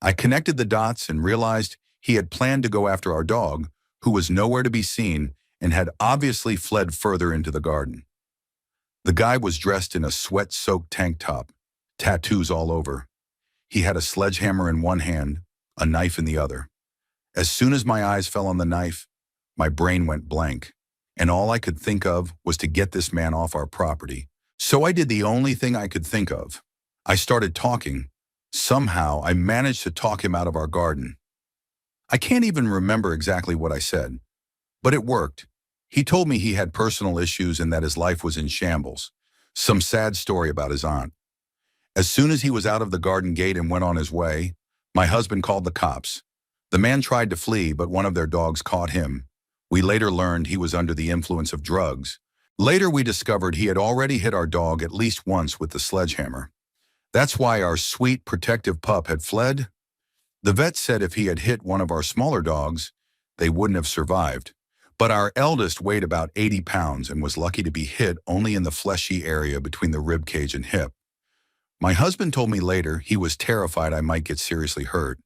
I connected the dots and realized he had planned to go after our dog, who was nowhere to be seen and had obviously fled further into the garden. The guy was dressed in a sweat-soaked tank top, tattoos all over. He had a sledgehammer in one hand, a knife in the other. As soon as my eyes fell on the knife, my brain went blank, and all I could think of was to get this man off our property. So I did the only thing I could think of. I started talking. Somehow, I managed to talk him out of our garden. I can't even remember exactly what I said, but it worked. He told me he had personal issues and that his life was in shambles. Some sad story about his aunt. As soon as he was out of the garden gate and went on his way, my husband called the cops. The man tried to flee, but one of their dogs caught him. We later learned he was under the influence of drugs. Later, we discovered he had already hit our dog at least once with the sledgehammer. That's why our sweet, protective pup had fled. The vet said if he had hit one of our smaller dogs, they wouldn't have survived. But our eldest weighed about 80 pounds and was lucky to be hit only in the fleshy area between the rib cage and hip. My husband told me later he was terrified I might get seriously hurt,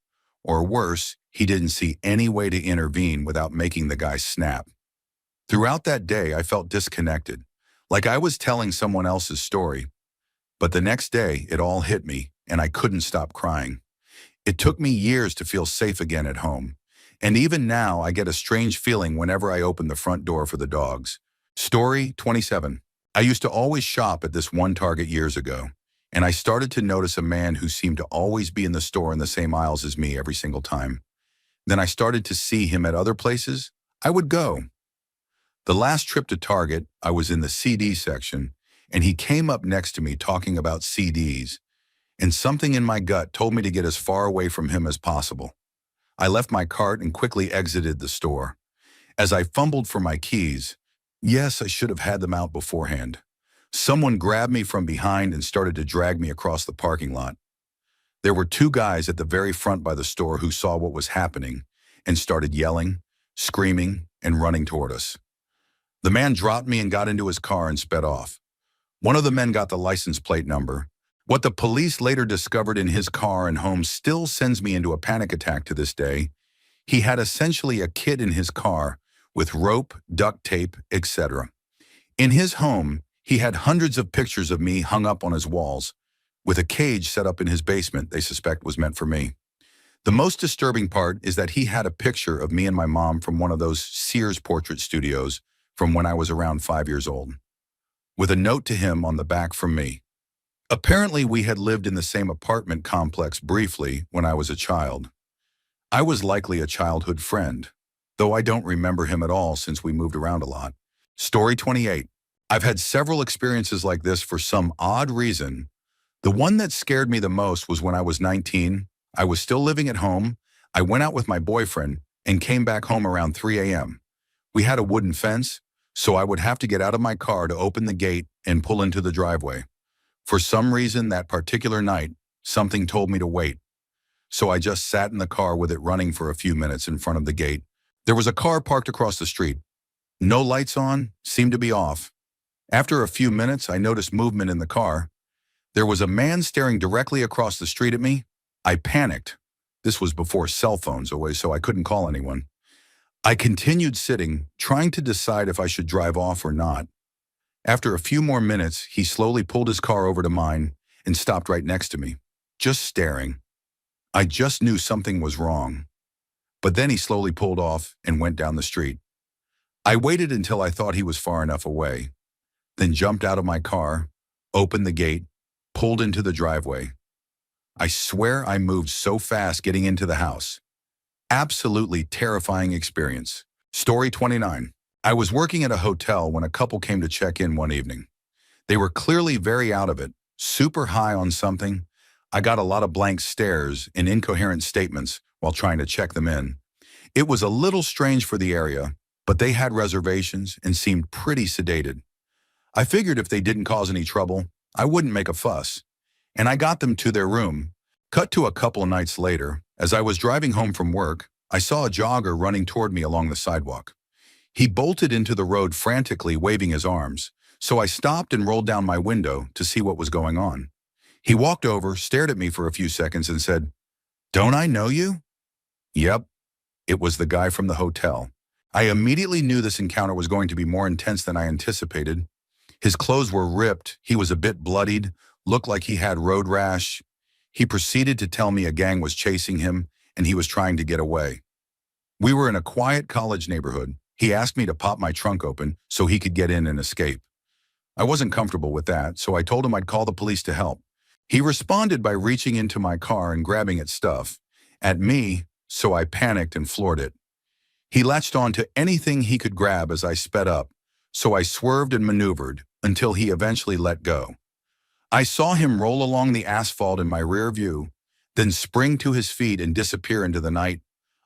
or worse, he didn't see any way to intervene without making the guy snap. Throughout that day, I felt disconnected, like I was telling someone else's story. But the next day, it all hit me, and I couldn't stop crying. It took me years to feel safe again at home. And even now, I get a strange feeling whenever I open the front door for the dogs. Story 27. I used to always shop at this one Target years ago, and I started to notice a man who seemed to always be in the store in the same aisles as me every single time. Then I started to see him at other places. I would go. The last trip to Target, I was in the CD section, and he came up next to me talking about CDs, and something in my gut told me to get as far away from him as possible. I left my cart and quickly exited the store. As I fumbled for my keys, yes, I should have had them out beforehand, someone grabbed me from behind and started to drag me across the parking lot. There were two guys at the very front by the store who saw what was happening and started yelling, screaming, and running toward us. The man dropped me and got into his car and sped off. One of the men got the license plate number. What the police later discovered in his car and home still sends me into a panic attack to this day. He had essentially a kid in his car with rope, duct tape, etc. In his home, he had hundreds of pictures of me hung up on his walls, with a cage set up in his basement they suspect was meant for me. The most disturbing part is that he had a picture of me and my mom from one of those Sears portrait studios from when I was around 5 years old, with a note to him on the back from me. Apparently, we had lived in the same apartment complex briefly when I was a child. I was likely a childhood friend, though I don't remember him at all since we moved around a lot. Story 28. I've had several experiences like this for some odd reason. The one that scared me the most was when I was 19. I was still living at home. I went out with my boyfriend and came back home around 3 a.m. We had a wooden fence, so I would have to get out of my car to open the gate and pull into the driveway. For some reason that particular night, something told me to wait. So I just sat in the car with it running for a few minutes in front of the gate. There was a car parked across the street. No lights on, seemed to be off. After a few minutes, I noticed movement in the car. There was a man staring directly across the street at me. I panicked. This was before cell phones always, so I couldn't call anyone. I continued sitting, trying to decide if I should drive off or not. After a few more minutes, he slowly pulled his car over to mine and stopped right next to me, just staring. I just knew something was wrong. But then he slowly pulled off and went down the street. I waited until I thought he was far enough away, then jumped out of my car, opened the gate, pulled into the driveway. I swear I moved so fast getting into the house. Absolutely terrifying experience. Story 29. I was working at a hotel when a couple came to check in one evening. They were clearly very out of it, super high on something. I got a lot of blank stares and incoherent statements while trying to check them in. It was a little strange for the area, but they had reservations and seemed pretty sedated. I figured if they didn't cause any trouble, I wouldn't make a fuss. And I got them to their room. Cut to a couple of nights later, as I was driving home from work, I saw a jogger running toward me along the sidewalk. He bolted into the road frantically waving his arms, so I stopped and rolled down my window to see what was going on. He walked over, stared at me for a few seconds and said, "Don't I know you?" Yep, it was the guy from the hotel. I immediately knew this encounter was going to be more intense than I anticipated. His clothes were ripped, he was a bit bloodied, looked like he had road rash. He proceeded to tell me a gang was chasing him and he was trying to get away. We were in a quiet college neighborhood. He asked me to pop my trunk open so he could get in and escape. I wasn't comfortable with that, so I told him I'd call the police to help. He responded by reaching into my car and grabbing at stuff. At me, so I panicked and floored it. He latched on to anything he could grab as I sped up, so I swerved and maneuvered until he eventually let go. I saw him roll along the asphalt in my rear view, then spring to his feet and disappear into the night.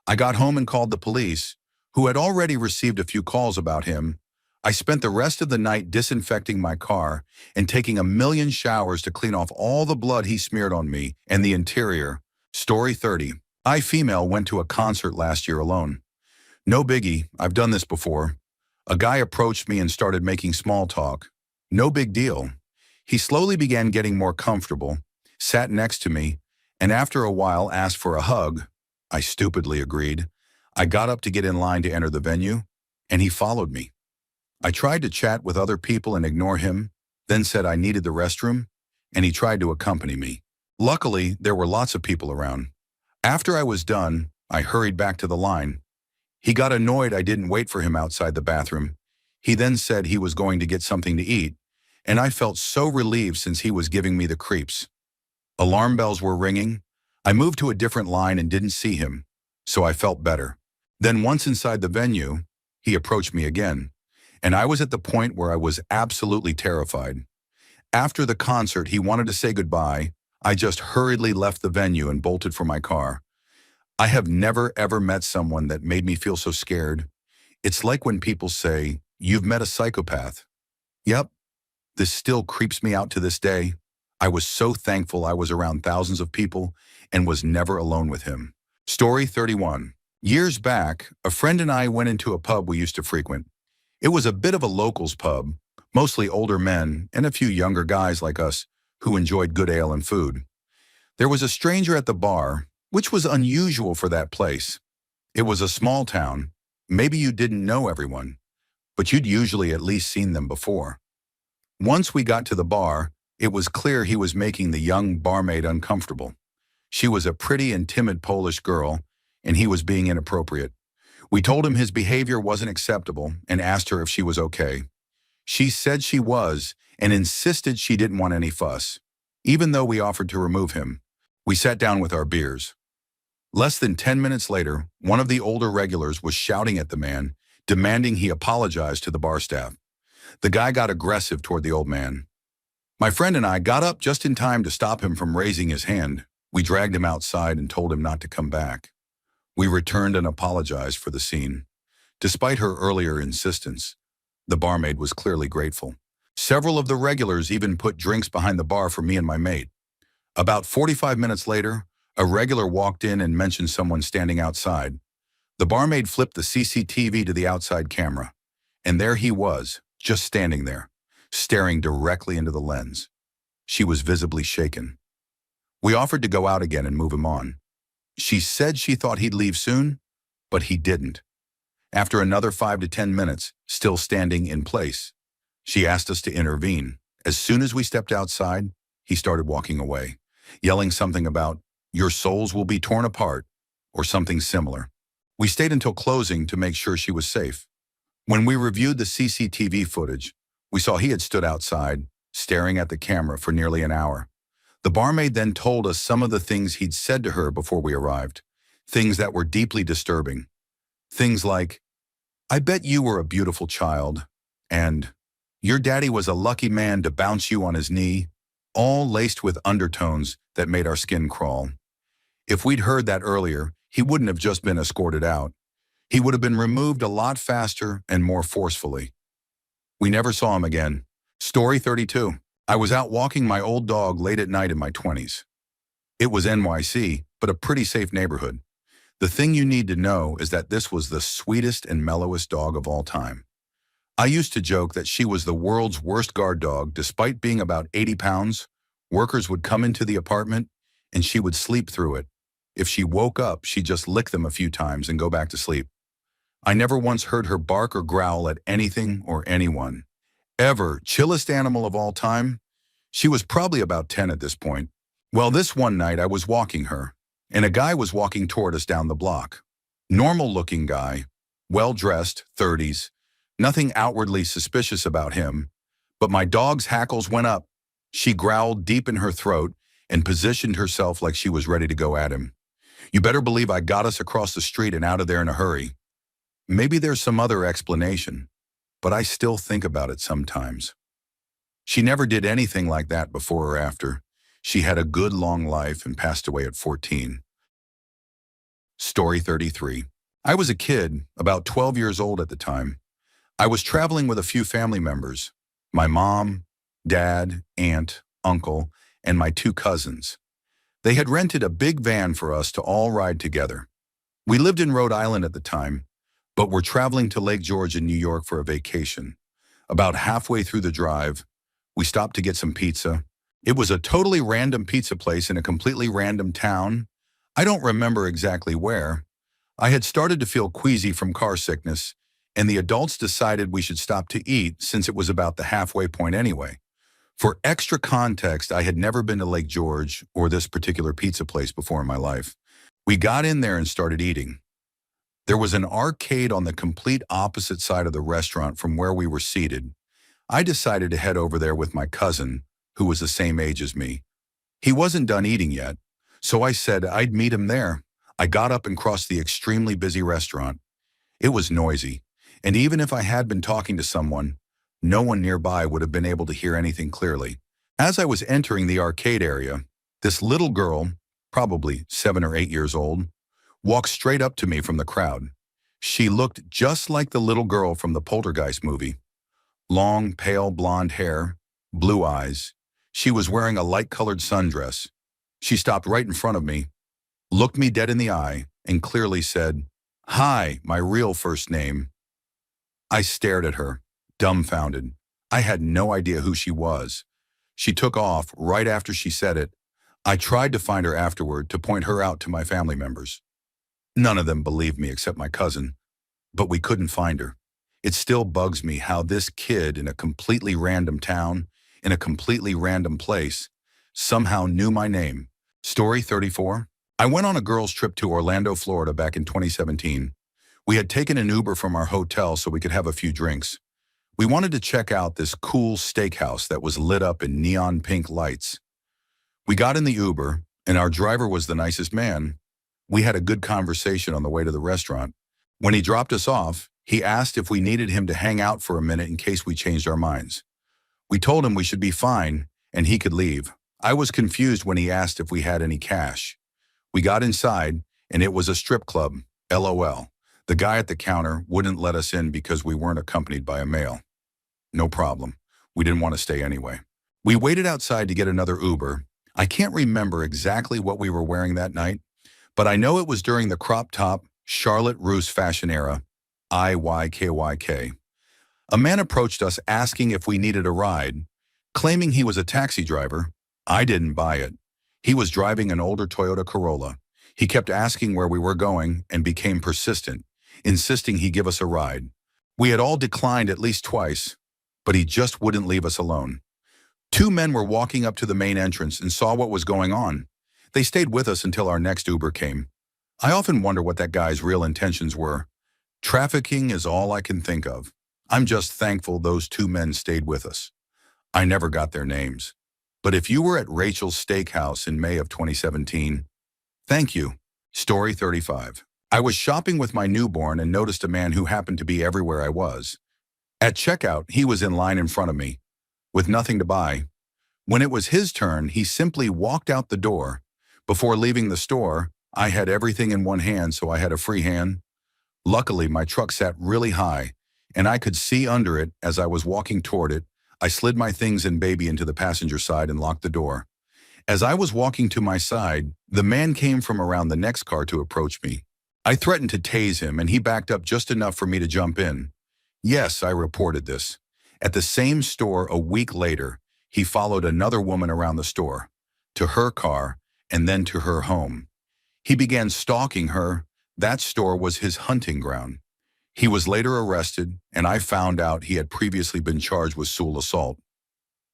I got home and called the police, who had already received a few calls about him. I spent the rest of the night disinfecting my car and taking a million showers to clean off all the blood he smeared on me and the interior. Story 30. I female went to a concert last year alone. No biggie, I've done this before. A guy approached me and started making small talk. No big deal. He slowly began getting more comfortable, sat next to me, and after a while asked for a hug. I stupidly agreed. I got up to get in line to enter the venue, and he followed me. I tried to chat with other people and ignore him, then said I needed the restroom, and he tried to accompany me. Luckily, there were lots of people around. After I was done, I hurried back to the line. He got annoyed I didn't wait for him outside the bathroom. He then said he was going to get something to eat, and I felt so relieved since he was giving me the creeps. Alarm bells were ringing. I moved to a different line and didn't see him, so I felt better. Then once inside the venue, he approached me again, and I was at the point where I was absolutely terrified. After the concert, he wanted to say goodbye. I just hurriedly left the venue and bolted for my car. I have never ever met someone that made me feel so scared. It's like when people say, "You've met a psychopath." Yep, this still creeps me out to this day. I was so thankful I was around thousands of people and was never alone with him. Story 31. Years back, a friend and I went into a pub we used to frequent. It was a bit of a locals pub, mostly older men and a few younger guys like us who enjoyed good ale and food. There was a stranger at the bar, which was unusual for that place. It was a small town. Maybe you didn't know everyone, but you'd usually at least seen them before. Once we got to the bar, it was clear he was making the young barmaid uncomfortable. She was a pretty and timid Polish girl, and he was being inappropriate. We told him his behavior wasn't acceptable and asked her if she was okay. She said she was and insisted she didn't want any fuss, even though we offered to remove him. We sat down with our beers. Less than 10 minutes later, one of the older regulars was shouting at the man, demanding he apologize to the bar staff. The guy got aggressive toward the old man. My friend and I got up just in time to stop him from raising his hand. We dragged him outside and told him not to come back. We returned and apologized for the scene. Despite her earlier insistence, the barmaid was clearly grateful. Several of the regulars even put drinks behind the bar for me and my mate. About 45 minutes later, a regular walked in and mentioned someone standing outside. The barmaid flipped the CCTV to the outside camera, and there he was, just standing there, staring directly into the lens. She was visibly shaken. We offered to go out again and move him on. She said she thought he'd leave soon, but he didn't. After another 5 to 10 minutes, still standing in place, she asked us to intervene. As soon as we stepped outside, he started walking away, yelling something about, "Your souls will be torn apart," or something similar. We stayed until closing to make sure she was safe. When we reviewed the CCTV footage, we saw he had stood outside, staring at the camera for nearly an hour. The barmaid then told us some of the things he'd said to her before we arrived, things that were deeply disturbing. Things like, "I bet you were a beautiful child," and "Your daddy was a lucky man to bounce you on his knee," all laced with undertones that made our skin crawl. If we'd heard that earlier, he wouldn't have just been escorted out. He would have been removed a lot faster and more forcefully. We never saw him again. Story 32. I was out walking my old dog late at night in my 20s. It was NYC, but a pretty safe neighborhood. The thing you need to know is that this was the sweetest and mellowest dog of all time. I used to joke that she was the world's worst guard dog. Despite being about 80 pounds, workers would come into the apartment and she would sleep through it. If she woke up, she'd just lick them a few times and go back to sleep. I never once heard her bark or growl at anything or anyone. Ever. Chillest animal of all time? She was probably about 10 at this point. Well, this one night I was walking her, and a guy was walking toward us down the block. Normal-looking guy, well-dressed, 30s, nothing outwardly suspicious about him, but my dog's hackles went up. She growled deep in her throat and positioned herself like she was ready to go at him. You better believe I got us across the street and out of there in a hurry. Maybe there's some other explanation, but I still think about it sometimes. She never did anything like that before or after. She had a good long life and passed away at 14. Story 33. I was a kid, about 12 years old at the time. I was traveling with a few family members, my mom, dad, aunt, uncle, and my 2 cousins. They had rented a big van for us to all ride together. We lived in Rhode Island at the time. but we're traveling to Lake George in New York for a vacation. About halfway through the drive, we stopped to get some pizza. It was a totally random pizza place in a completely random town. I don't remember exactly where. I had started to feel queasy from car sickness, and the adults decided we should stop to eat since it was about the halfway point anyway. For extra context, I had never been to Lake George or this particular pizza place before in my life. We got in there and started eating. There was an arcade on the complete opposite side of the restaurant from where we were seated. I decided to head over there with my cousin, who was the same age as me. He wasn't done eating yet, so I said I'd meet him there. I got up and crossed the extremely busy restaurant. It was noisy, and even if I had been talking to someone, no one nearby would have been able to hear anything clearly. As I was entering the arcade area, this little girl, probably 7 or 8 years old, walked straight up to me from the crowd. She looked just like the little girl from the Poltergeist movie. Long, pale blonde hair, blue eyes. She was wearing a light-colored sundress. She stopped right in front of me, looked me dead in the eye, and clearly said, "Hi, my real first name." I stared at her, dumbfounded. I had no idea who she was. She took off right after she said it. I tried to find her afterward to point her out to my family members. None of them believed me except my cousin, but we couldn't find her. It still bugs me how this kid in a completely random town, in a completely random place, somehow knew my name. Story 34. I went on a girls' trip to Orlando, Florida back in 2017. We had taken an Uber from our hotel so we could have a few drinks. We wanted to check out this cool steakhouse that was lit up in neon pink lights. We got in the Uber, and our driver was the nicest man. We had a good conversation on the way to the restaurant. When he dropped us off, he asked if we needed him to hang out for a minute in case we changed our minds. We told him we should be fine, and he could leave. I was confused when he asked if we had any cash. We got inside, and it was a strip club. LOL. The guy at the counter wouldn't let us in because we weren't accompanied by a male. No problem. We didn't want to stay anyway. We waited outside to get another Uber. I can't remember exactly what we were wearing that night, but I know it was during the crop top, Charlotte Russe fashion era, IYKYK. A man approached us asking if we needed a ride, claiming he was a taxi driver. I didn't buy it. He was driving an older Toyota Corolla. He kept asking where we were going and became persistent, insisting he give us a ride. We had all declined at least twice, but he just wouldn't leave us alone. Two men were walking up to the main entrance and saw what was going on. They stayed with us until our next Uber came. I often wonder what that guy's real intentions were. Trafficking is all I can think of. I'm just thankful those two men stayed with us. I never got their names. But if you were at Rachel's Steakhouse in May of 2017, thank you. Story 35. I was shopping with my newborn and noticed a man who happened to be everywhere I was. At checkout, he was in line in front of me, with nothing to buy. When it was his turn, he simply walked out the door. Before leaving the store, I had everything in one hand, so I had a free hand. Luckily, my truck sat really high, and I could see under it as I was walking toward it. I slid my things and baby into the passenger side and locked the door. As I was walking to my side, the man came from around the next car to approach me. I threatened to tase him, and he backed up just enough for me to jump in. Yes, I reported this. At the same store a week later, he followed another woman around the store, to her car, and then to her home. He began stalking her. That store was his hunting ground. He was later arrested, and I found out he had previously been charged with sexual assault.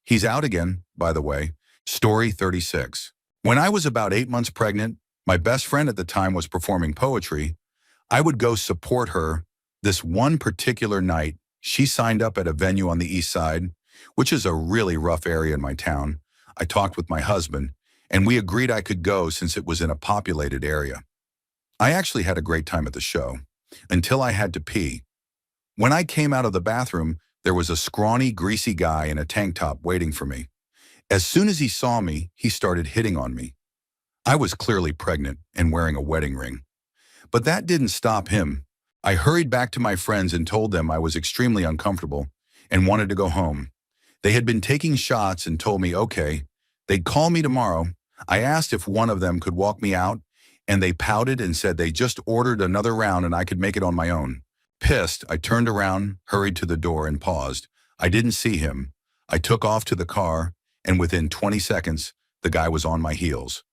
He's out again, by the way. Story 36. When I was about 8 months pregnant, my best friend at the time was performing poetry. I would go support her. This one particular night, she signed up at a venue on the east side, which is a really rough area in my town. I talked with my husband, and we agreed I could go since it was in a populated area. I actually had a great time at the show, until I had to pee. When I came out of the bathroom, there was a scrawny, greasy guy in a tank top waiting for me. As soon as he saw me, he started hitting on me. I was clearly pregnant and wearing a wedding ring. But that didn't stop him. I hurried back to my friends and told them I was extremely uncomfortable and wanted to go home. They had been taking shots and told me, okay, they'd call me tomorrow. I asked if one of them could walk me out, and they pouted and said they just ordered another round and I could make it on my own. Pissed, I turned around, hurried to the door, and paused. I didn't see him. I took off to the car, and within 20 seconds, the guy was on my heels.